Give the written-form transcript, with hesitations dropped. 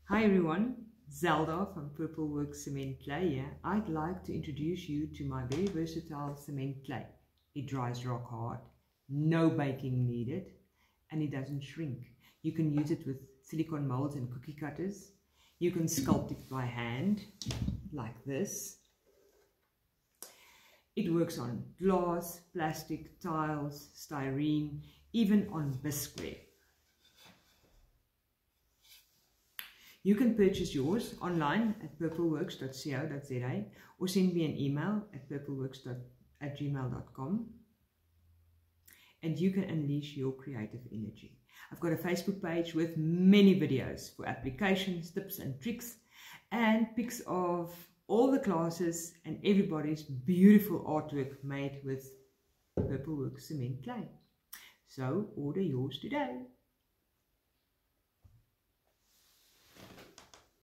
Hi everyone, Zelda from Purpleworx Cement clay here. I'd like to introduce you to my very versatile cement clay. It dries rock hard, no baking needed, and it doesn't shrink. You can use it with silicone molds and cookie cutters. You can sculpt it by hand, like this. It works on glass, plastic, tiles, styrene, even on bisque ware. You can purchase yours online at purpleworx.co.za or send me an email at purpleworx@gmail.com and you can unleash your creative energy. I've got a Facebook page with many videos for applications, tips and tricks, and pics of all the classes and everybody's beautiful artwork made with Purpleworx Cement clay. So order yours today.